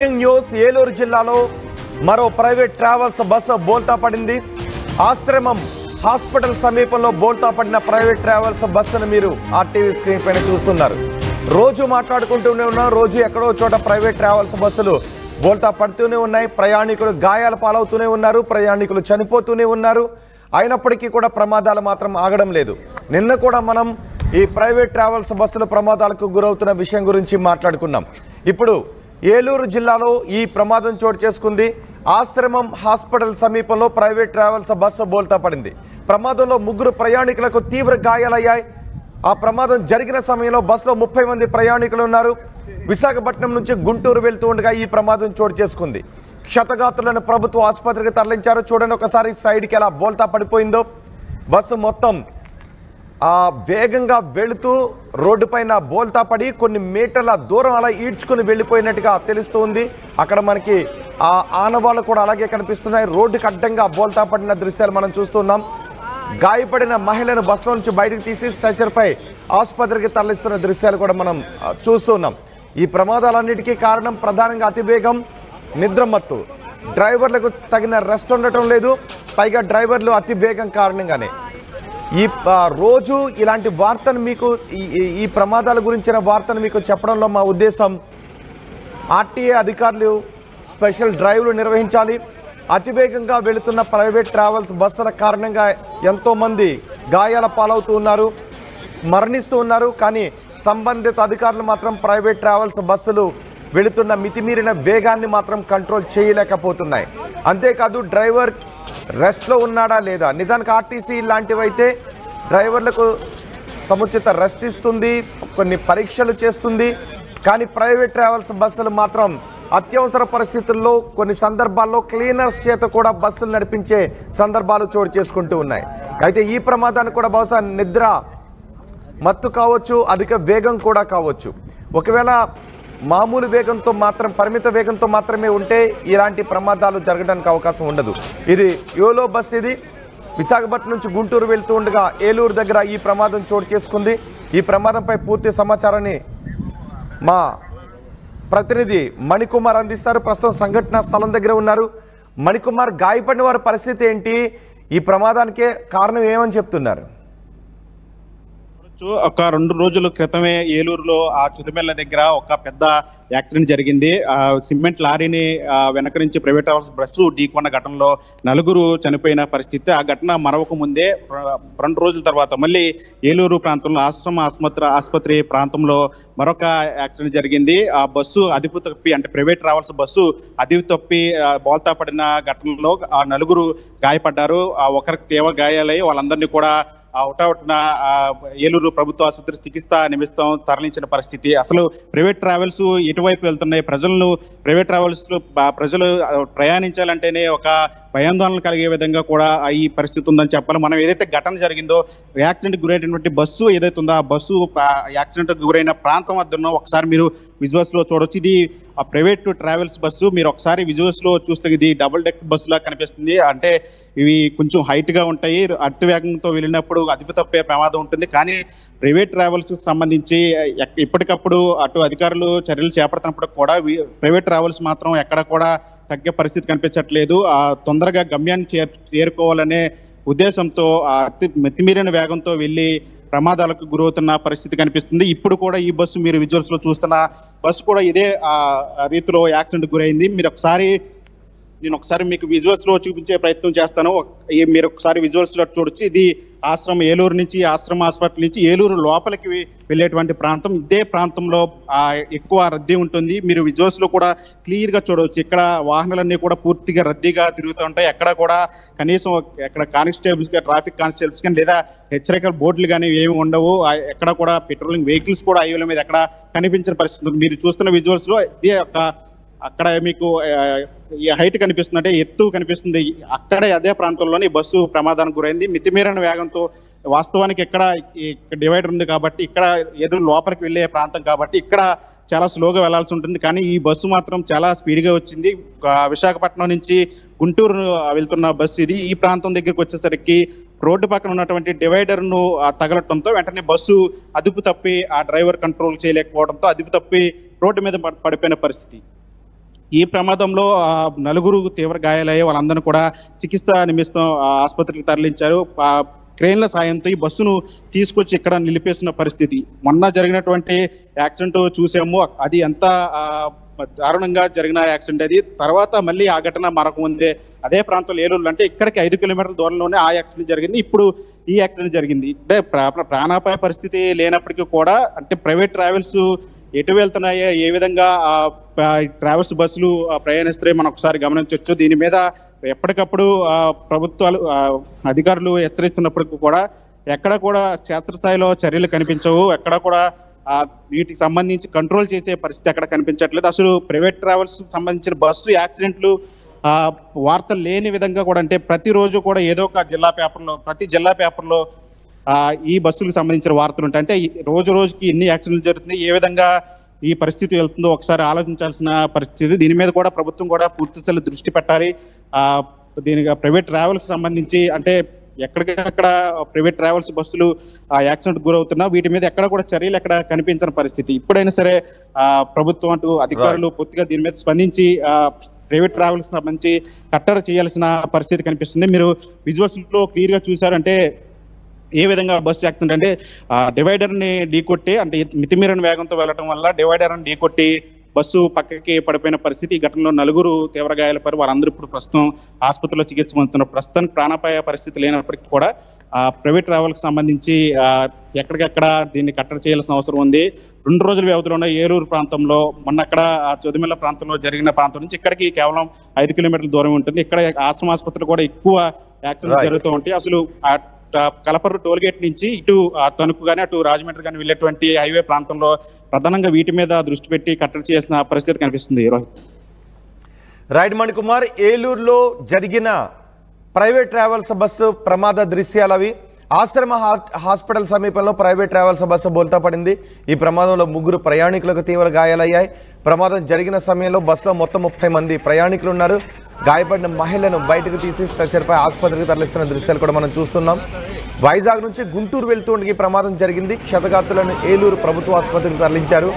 News Eluru జిల్లాలో మరో private travels bus బోల్తా పడింది. ఆశ్రమం హాస్పిటల్ సమీపంలో బోల్తా పడిన ప్రైవేట్ ట్రావెల్స్ బస్సును మీరు ఆర్టీవీ స్క్రీన్ పైన చూస్తున్నారు. రోజు మాట్లాడుకుంటూనే ఉన్నాం, రోజు ఎక్కడో చోట ప్రైవేట్ ట్రావెల్స్ బస్సులు బోల్తా పడుతూనే ఉన్నాయి. ప్రయాణికులు గాయాల పాలవుతూనే ఉన్నారు, ప్రయాణికులు చనిపోతూనే ఉన్నారు. అయినప్పటికీ కూడా ప్రమాదాలు మాత్రం ఆగడం లేదు. నిన్న కూడా మనం ఈ ప్రైవేట్ ట్రావెల్స్ బస్సులు ప్రమాదాలకు గురవుతున్న విషయం గురించి మాట్లాడుకున్నాం. ఇప్పుడు ఏలూరు జిల్లాలో ఈ ప్రమాదం చోటు చేసుకుంది. ఆశ్రమం హాస్పిటల్ సమీపంలో ప్రైవేట్ ట్రావెల్స్ బస్సు బోల్తా పడింది. ప్రమాదంలో 3 ప్రయాణికులకు తీవ్ర గాయాలయ్యాయి. ఆ ప్రమాదం జరిగిన సమయంలో బస్సులో 30 మంది ప్రయాణికులు ఉన్నారు. విశాఖపట్నం నుంచి గుంటూరు వెళ్తూ ఉండగా ఈ ప్రమాదం చోటు చేసుకుంది. క్షతగాత్రులను ప్రభుత్వ ఆసుపత్రికి తరలించారు. చూడండి ఒకసారి సైడ్కి ఎలా బోల్తా పడిపోయిందో. బస్సు మొత్తం వేగంగా వెళుతూ రోడ్డు పైన బోల్తా పడి కొన్ని మీటర్ల దూరం అలా ఈడ్చుకుని వెళ్ళిపోయినట్టుగా తెలుస్తూ ఉంది. అక్కడ మనకి ఆ ఆనవాళ్ళు కూడా అలాగే కనిపిస్తున్నాయి. రోడ్డుకి అడ్డంగా బోల్తా పడిన దృశ్యాలు మనం చూస్తున్నాం. గాయపడిన మహిళను బస్సులో నుంచి బయటకు తీసి స్ట్రెచర్పై ఆసుపత్రికి తరలిస్తున్న దృశ్యాలు కూడా మనం చూస్తున్నాం. ఈ ప్రమాదాలన్నిటికీ కారణం ప్రధానంగా అతివేగం, నిద్రమత్తు. డ్రైవర్లకు తగిన రెస్ట్ ఉండటం లేదు. పైగా డ్రైవర్లు అతి వేగం కారణంగానే ఈ రోజు ఇలాంటి వార్తను మీకు ఈ ప్రమాదాల గురించిన వార్తను మీకు చెప్పడంలో మా ఉద్దేశం, ఆర్టీఏ అధికారులు స్పెషల్ డ్రైవ్లు నిర్వహించాలి. అతివేగంగా వెళుతున్న ప్రైవేట్ ట్రావెల్స్ బస్సుల కారణంగా ఎంతోమంది గాయాల పాలవుతూ ఉన్నారు, మరణిస్తూ ఉన్నారు. కానీ సంబంధిత అధికారులు మాత్రం ప్రైవేట్ ట్రావెల్స్ బస్సులు వెళుతున్న మితిమీరిన వేగాన్ని మాత్రం కంట్రోల్ చేయలేకపోతున్నాయి. అంతేకాదు డ్రైవర్ రెస్ట్లో ఉన్నాడా లేదా, నిజానికి ఆర్టీసీ లాంటివైతే డ్రైవర్లకు సముచిత రెస్ట్ ఇస్తుంది, కొన్ని పరీక్షలు చేస్తుంది. కానీ ప్రైవేట్ ట్రావెల్స్ బస్సులు మాత్రం అత్యవసర పరిస్థితుల్లో కొన్ని సందర్భాల్లో క్లీనర్స్ చేత కూడా బస్సులు నడిపించే సందర్భాలు చోటు చేసుకుంటూ ఉన్నాయి. అయితే ఈ ప్రమాదానికి కూడా బహుశా నిద్ర మత్తు కావచ్చు, అధిక వేగం కూడా కావచ్చు. ఒకవేళ మామూలు వేగంతో మాత్రం, పరిమిత వేగంతో మాత్రమే ఉంటే ఇలాంటి ప్రమాదాలు జరగడానికి అవకాశం ఉండదు. ఇది యోలో బస్. ఇది విశాఖపట్నం నుంచి గుంటూరు వెళ్తూ ఉండగా ఏలూరు దగ్గర ఈ ప్రమాదం చోటు చేసుకుంది. ఈ ప్రమాదంపై పూర్తి సమాచారాన్ని మా ప్రతినిధి మణికుమార్ అందిస్తారు. ప్రస్తుతం సంఘటనా స్థలం దగ్గర ఉన్నారు. మణికుమార్, గాయపడిన వారి పరిస్థితి ఏంటి? ఈ ప్రమాదానికే కారణం ఏమని చెప్తున్నారు? ఒక 2 రోజుల క్రితమే ఏలూరులో ఆ చుదిమెల్ల దగ్గర ఒక పెద్ద యాక్సిడెంట్ జరిగింది. సిమెంట్ లారీని వెనక నుంచి ప్రైవేట్ ట్రావెల్స్ బస్సు ఢీకొన్న ఘటనలో 4 చనిపోయిన పరిస్థితి. ఆ ఘటన మరొక ముందే 2 రోజుల తర్వాత మళ్ళీ ఏలూరు ప్రాంతంలో ఆసుపత్రి ప్రాంతంలో మరొక యాక్సిడెంట్ జరిగింది. ఆ బస్సు అదుపు తప్పి, అంటే ప్రైవేట్ ట్రావెల్స్ బస్సు అదుపు తప్పి బోల్తా పడిన ఘటనలో 4 గాయపడ్డారు. ఒకరికి తీవ్ర గాయాలై వాళ్ళందరినీ కూడా అవుట్న ఏలూరు ప్రభుత్వ ఆసుపత్రి చికిత్స నిమిత్తం తరలించిన పరిస్థితి. అసలు ప్రైవేట్ ట్రావెల్స్ ఎటువైపు వెళ్తున్నాయి, ప్రైవేట్ ట్రావెల్స్ ప్రజలు ప్రయాణించాలంటేనే ఒక భయాందోళన కలిగే విధంగా కూడా ఈ పరిస్థితి ఉందని చెప్పాలి. మనం ఏదైతే ఘటన జరిగిందో, యాక్సిడెంట్ గురైనటువంటి బస్సు ఏదైతే ఉందో ఆ బస్సు యాక్సిడెంట్ గురైన ప్రాంతం వద్ద ఉన్న ఒకసారి మీరు విజువల్స్ లో చూడొచ్చు. ఇది ఆ ప్రైవేట్ ట్రావెల్స్ బస్సు. మీరు ఒకసారి విజువల్స్ లో చూస్తే ఇది డబుల్ డెక్ బస్సు లా కనిపిస్తుంది. అంటే ఇవి కొంచెం హైట్ గా ఉంటాయి. అతి వేగంతో వెళ్ళినప్పుడు అదుపు తప్పే ప్రమాదం ఉంటుంది. కానీ ప్రైవేట్ ట్రావెల్స్ సంబంధించి ఇప్పటికప్పుడు అటు అధికారులు చర్యలు చేపడుతున్నప్పుడు కూడా ప్రైవేట్ ట్రావెల్స్ మాత్రం ఎక్కడ కూడా తగ్గే పరిస్థితి కనిపించట్లేదు. తొందరగా గమ్యాన్ని చేరుకోవాలనే ఉద్దేశంతో మితిమీరిన వేగంతో వెళ్ళి ప్రమాదాలకు గురవుతున్న పరిస్థితి కనిపిస్తుంది. ఇప్పుడు కూడా ఈ బస్సు మీరు విజువల్స్ లో చూస్తున్న బస్సు కూడా ఇదే రీతిలో యాక్సిడెంట్ గురైంది. నేను ఒకసారి మీకు విజువల్స్ లో చూపించే ప్రయత్నం చేస్తాను. మీరు ఒకసారి విజువల్స్ లో చూడొచ్చు. ఇది ఏలూరు నుంచి ఆశ్రమ హాస్పిటల్ నుంచి ఏలూరు లోపలికి వెళ్ళేటువంటి ప్రాంతం. ఇదే ప్రాంతంలో ఎక్కువ రద్దీ ఉంటుంది. మీరు విజువల్స్ లో కూడా క్లియర్ గా చూడవచ్చు. ఇక్కడ వాహనాలన్నీ కూడా పూర్తిగా రద్దీగా తిరుగుతూ ఉంటాయి. ఎక్కడ కూడా కనీసం ఎక్కడ కానిస్టేబుల్స్ గా, ట్రాఫిక్ కానిస్టేబుల్స్ కానీ లేదా హెచ్చరికల బోర్డులు కానీ ఏమి ఉండవు. ఎక్కడ కూడా పెట్రోలింగ్ వెహికల్స్ కూడా హైవేల మీద ఎక్కడ కనిపించిన పరిస్థితి. మీరు చూస్తున్న విజువల్స్ లో ఇదే అక్కడ మీకు హైట్ కనిపిస్తుంది, అంటే ఎత్తు కనిపిస్తుంది. అక్కడే అదే ప్రాంతంలోనే బస్సు ప్రమాదానికి గురైంది. మితిమీరిన వేగంతో, వాస్తవానికి ఇక్కడ డివైడర్ ఉంది కాబట్టి, ఇక్కడ ఎదురు లోపలికి వెళ్ళే ప్రాంతం కాబట్టి ఇక్కడ చాలా స్లోగా వెళ్లాల్సి ఉంటుంది. కానీ ఈ బస్సు మాత్రం చాలా స్పీడ్గా వచ్చింది. విశాఖపట్నం నుంచి గుంటూరు వెళ్తున్న బస్సు ఇది. ఈ ప్రాంతం దగ్గరికి వచ్చేసరికి రోడ్డు పక్కన ఉన్నటువంటి డివైడర్ను తగలటంతో వెంటనే బస్సు అదుపు తప్పి ఆ డ్రైవర్ కంట్రోల్ చేయలేకపోవడంతో అదుపు తప్పి రోడ్డు మీద పడిపోయిన పరిస్థితి. ఈ ప్రమాదంలో నలుగురు తీవ్ర గాయాలయ్యే వాళ్ళందరూ కూడా చికిత్స నిమిత్తం ఆసుపత్రికి తరలించారు. క్రేన్ల సాయంతో ఈ బస్సును తీసుకొచ్చి ఇక్కడ నిలిపేసిన పరిస్థితి. మొన్న జరిగినటువంటి యాక్సిడెంట్ చూసాము, అది ఎంత దారుణంగా జరిగిన యాక్సిడెంట్ అది. తర్వాత మళ్ళీ ఆ ఘటన మరొక ముందే అదే ప్రాంతంలో ఏలూరు అంటే ఇక్కడికి 5 కిలోమీటర్ల దూరంలోనే ఆ యాక్సిడెంట్ జరిగింది. ఇప్పుడు ఈ యాక్సిడెంట్ జరిగింది. అంటే ప్రాణాపాయ పరిస్థితి లేనప్పటికీ కూడా అంటే ప్రైవేట్ ట్రావెల్స్ ఎటు వెళ్తున్నాయో, ఏ విధంగా ట్రావెల్స్ బస్సులు ప్రయాణిస్తే మనం ఒకసారి గమనించవచ్చు. దీని మీద ఎప్పటికప్పుడు ప్రభుత్వాలు అధికారులు హెచ్చరిస్తున్నప్పటికీ కూడా ఎక్కడ కూడా క్షేత్రస్థాయిలో చర్యలు కనిపించవు. ఎక్కడ కూడా వీటికి సంబంధించి కంట్రోల్ చేసే పరిస్థితి ఎక్కడ కనిపించట్లేదు. అసలు ప్రైవేట్ ట్రావెల్స్ సంబంధించిన బస్సు యాక్సిడెంట్లు వార్తలు లేని విధంగా కూడా అంటే ప్రతిరోజు కూడా ఏదో ఒక ప్రతి జిల్లా పేపర్లో ఈ బస్సులకు సంబంధించిన వార్తలు ఉంటాయి. అంటే రోజు రోజుకి ఎన్ని యాక్సిడెంట్లు జరుగుతున్నాయి, ఏ విధంగా ఈ పరిస్థితి వెళ్తుందో ఒకసారి ఆలోచించాల్సిన పరిస్థితి. దీని మీద కూడా ప్రభుత్వం కూడా పూర్తిస్థాయిలో దృష్టి పెట్టాలి. దీనికి ప్రైవేట్ ట్రావెల్స్ సంబంధించి అంటే ఎక్కడికక్కడ ప్రైవేట్ ట్రావెల్స్ బస్సులు యాక్సిడెంట్ గురవుతున్నా వీటి మీద ఎక్కడ కూడా చర్యలు ఎక్కడ కనిపించిన పరిస్థితి. ఇప్పుడైనా సరే ప్రభుత్వం అటు అధికారులు పూర్తిగా దీని మీద స్పందించి ప్రైవేట్ ట్రావెల్స్ సంబంధించి కట్టడి చేయాల్సిన పరిస్థితి కనిపిస్తుంది. మీరు విజువల్స్ లో క్లియర్ గా చూసారంటే ఏ విధంగా బస్సు యాక్సిడెంట్ అంటే డివైడర్ ని ఢీకొట్టి అంటే మితిమీరిన వేగంతో వెళ్ళడం వల్ల డివైడర్ ని ఢీకొట్టి బస్సు పక్కకి పడిపోయిన పరిస్థితి. ఈ ఘటనలో నలుగురు తీవ్ర గాయాలపై వారందరూ ఇప్పుడు ప్రస్తుతం ఆసుపత్రిలో చికిత్స పొందుతున్నారు. ప్రస్తుతానికి ప్రాణాపాయ పరిస్థితి లేనప్పటికీ కూడా ప్రైవేట్ ట్రావెల్కి సంబంధించి ఎక్కడికెక్కడ దీన్ని కట్టడి చేయాల్సిన అవసరం ఉంది. 2 రోజుల వ్యవధిలో ఏలూరు ప్రాంతంలో మొన్న అక్కడ చొదిమెల్ల ప్రాంతంలో జరిగిన ప్రాంతం నుంచి ఇక్కడికి కేవలం 5 కిలోమీటర్ల దూరం ఉంటుంది. ఇక్కడ ఆశ్రమాసుపత్రులు కూడా ఎక్కువ యాక్సిడెంట్ జరుగుతూ ఉంటాయి. అసలు కలపర్రు టోల్ గేట్ నుంచి ఇటు తణుకు కానీ అటు రాజమండ్రి కానీ వెళ్ళేటువంటి హైవే ప్రాంతంలో ప్రధానంగా వీటి మీద దృష్టి పెట్టి కట్టడి చేసిన పరిస్థితి కనిపిస్తుంది. రోహిత్. రైట్ మణికుమార్, ఏలూరులో జరిగిన ప్రైవేట్ ట్రావెల్స్ బస్సు ప్రమాద దృశ్యాలు అవి. ఆశ్రమ హాస్పిటల్ సమీపంలో ప్రైవేట్ ట్రావెల్స్ బస్సు బోల్తా పడింది. ఈ ప్రమాదంలో 3 ప్రయాణికులకు తీవ్ర గాయాలయ్యాయి. ప్రమాదం జరిగిన సమయంలో బస్సులో మొత్తం 30 మంది ప్రయాణికులు ఉన్నారు. గాయపడిన మహిళను బయటకు తీసి స్ట్రెచర్పై ఆసుపత్రికి తరలిస్తున్న దృశ్యాలు కూడా మనం చూస్తున్నాం. వైజాగ్ నుంచి గుంటూరు వెళ్తుండగా ఈ ప్రమాదం జరిగింది. క్షతగాతులను ఏలూరు ప్రభుత్వ ఆసుపత్రికి తరలించారు.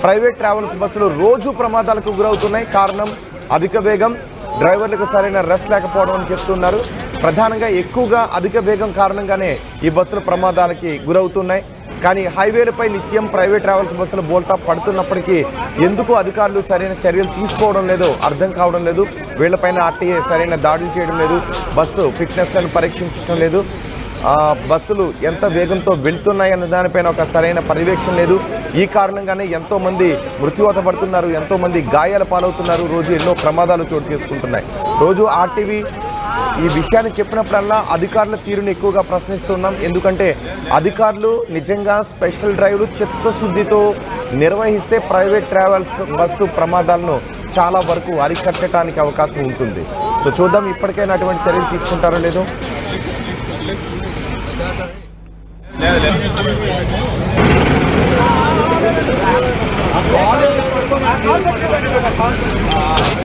ప్రైవేట్ ట్రావెల్స్ బస్సులు రోజు ప్రమాదాలకు గురవుతున్నాయి. కారణం అధిక వేగం, డ్రైవర్లకు సరైన రెస్ట్ లేకపోవడం అని చెప్తున్నారు. ప్రధానంగా ఎక్కువగా అధిక వేగం కారణంగానే ఈ బస్సులు ప్రమాదాలకి గురవుతున్నాయి. కానీ హైవేలపై నిత్యం ప్రైవేట్ ట్రావెల్స్ బస్సులు బోల్తా పడుతున్నప్పటికీ ఎందుకు అధికారులు సరైన చర్యలు తీసుకోవడం లేదో అర్థం కావడం లేదు. వీళ్లపైన ఆర్టీఏ సరైన దాడులు చేయడం లేదు, బస్సు ఫిట్నెస్లను పరీక్షించడం లేదు, బస్సులు ఎంత వేగంతో వెళ్తున్నాయన్న దానిపైన ఒక సరైన పర్యవేక్షణ లేదు. ఈ కారణంగానే ఎంతోమంది మృత్యువాత పడుతున్నారు, ఎంతోమంది గాయాల పాలవుతున్నారు. రోజు ఎన్నో ప్రమాదాలు చోటు చేసుకుంటున్నాయి. రోజు ఆర్టీవీ ఈ విషయాన్ని చెప్పినప్పుడల్లా అధికారుల తీరుని ఎక్కువగా ప్రశ్నిస్తున్నాం. ఎందుకంటే అధికారులు నిజంగా స్పెషల్ డ్రైవ్లు చిత్తశుద్ధితో నిర్వహిస్తే ప్రైవేట్ ట్రావెల్స్ బస్సు ప్రమాదాలను చాలా వరకు అరికట్టడానికి అవకాశం ఉంటుంది. సో చూద్దాం ఇప్పటికైనా అటువంటి చర్యలు తీసుకుంటారో లేదో.